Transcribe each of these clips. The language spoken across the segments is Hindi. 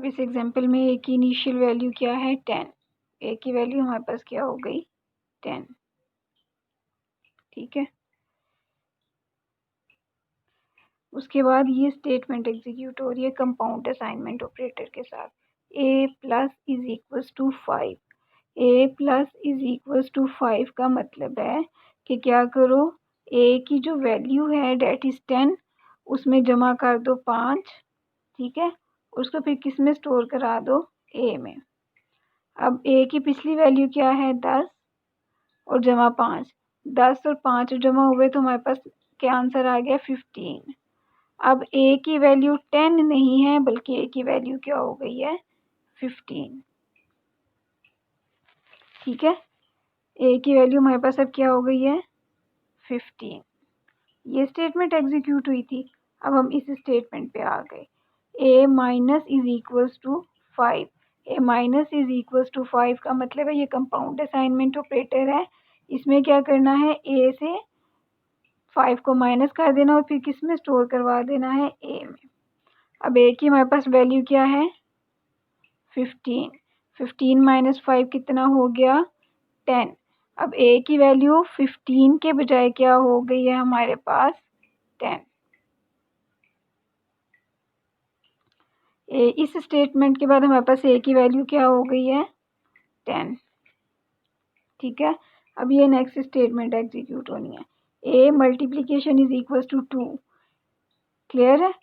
अब इस एग्जांपल में ए की इनिशियल वैल्यू क्या है 10। ए की वैल्यू हमारे पास क्या हो गई 10। ठीक है, उसके बाद ये स्टेटमेंट एग्जीक्यूट हो रही है कंपाउंड असाइनमेंट ऑपरेटर के साथ। A plus is equals to 5। A plus is equals to 5 का मतलब है कि क्या करो, ए की जो वैल्यू है डेट इज 10, उसमें जमा कर दो 5। ठीक है, उसको फिर किस में स्टोर करा दो, ए में। अब ए की पिछली वैल्यू क्या है 10 और जमा 5, 10 और 5 जमा हुए तो हमारे पास क्या आंसर आ गया 15। अब ए की वैल्यू 10 नहीं है बल्कि ए की वैल्यू क्या हो गई है 15। ठीक है, ए की वैल्यू हमारे पास अब क्या हो गई है 15। ये स्टेटमेंट एग्जीक्यूट हुई थी। अब हम इस स्टेटमेंट पे आ गए, a minus is equals to 5। A minus is equals to 5 का मतलब है ये कंपाउंड असाइनमेंट ऑपरेटर है। इसमें क्या करना है, ए से 5 को माइनस कर देना और फिर किस में स्टोर करवा देना है, ए में। अब ए की हमारे पास वैल्यू क्या है 15। 15 माइनस 5 कितना हो गया 10। अब ए की वैल्यू 15 के बजाय क्या हो गई है हमारे पास 10। इस स्टेटमेंट के बाद हमारे पास ए की वैल्यू क्या हो गई है 10। ठीक है, अब ये नेक्स्ट स्टेटमेंट एग्जीक्यूट होनी है, a multiplication is equal to 2। Clear है,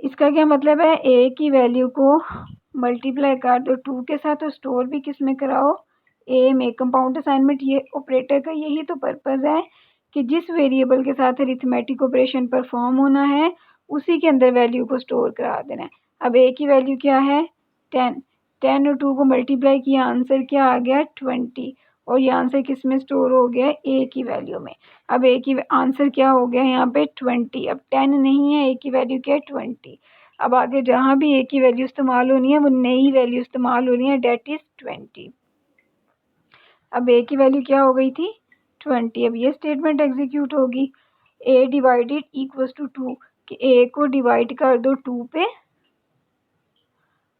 इसका क्या मतलब है, ए की वैल्यू को मल्टीप्लाई कर दो 2 के साथ और स्टोर भी किस में कराओ, ए में। कंपाउंड असाइनमेंट ये ऑपरेटर का यही तो पर्पज़ है कि जिस वेरिएबल के साथ अरिथमेटिक ऑपरेशन परफॉर्म होना है उसी के अंदर वैल्यू को स्टोर करा देना है। अब ए की वैल्यू क्या है 10। 10 और 2 को मल्टीप्लाई किया, आंसर क्या आ गया 20 और ये आंसर किस में स्टोर हो गया, ए की वैल्यू में। अब ए की आंसर क्या हो गया यहाँ पे 20। अब 10 नहीं है, ए की वैल्यू क्या है 20। अब आगे जहाँ भी ए की वैल्यू इस्तेमाल होनी है वो नई वैल्यू इस्तेमाल होनी है, डेट इज 20। अब ए की वैल्यू क्या हो गई थी 20। अब ये स्टेटमेंट एग्जीक्यूट होगी, ए डिवाइडेड इक्वल्स टू 2 कि ए को डिवाइड कर दो 2 पे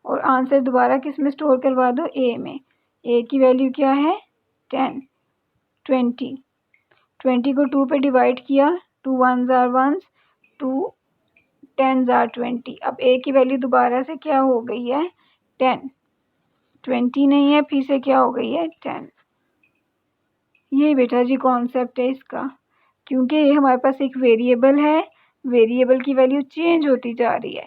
और आंसर दोबारा किस में स्टोर करवा दो, ए में। ए की वैल्यू क्या है 10। 20 को 2 पे डिवाइड किया, 2 1s are 1s, 2 10s are 20। अब ए की वैल्यू दोबारा से क्या हो गई है 10। 20 नहीं है, फिर से क्या हो गई है 10। ये बेटा जी कॉन्सेप्ट है इसका, क्योंकि ये हमारे पास एक वेरिएबल है, वेरिएबल की वैल्यू चेंज होती जा रही है।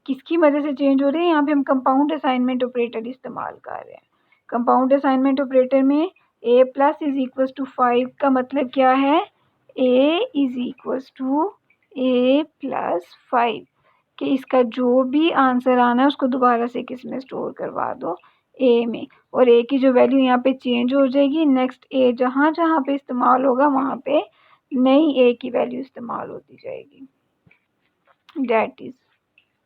किसकी वजह से चेंज हो रही है, यहाँ पे हम कंपाउंड असाइनमेंट ऑपरेटर इस्तेमाल कर रहे हैं। कंपाउंड असाइनमेंट ऑपरेटर में a plus is equals to 5 का मतलब क्या है, a is equals to a plus 5 कि इसका जो भी आंसर आना है उसको दोबारा से किस में स्टोर करवा दो, ए में। और ए की जो वैल्यू यहाँ पे चेंज हो जाएगी, नेक्स्ट ए जहाँ जहाँ पे इस्तेमाल होगा वहाँ पे नई ए की वैल्यू इस्तेमाल होती जाएगी, डेट इज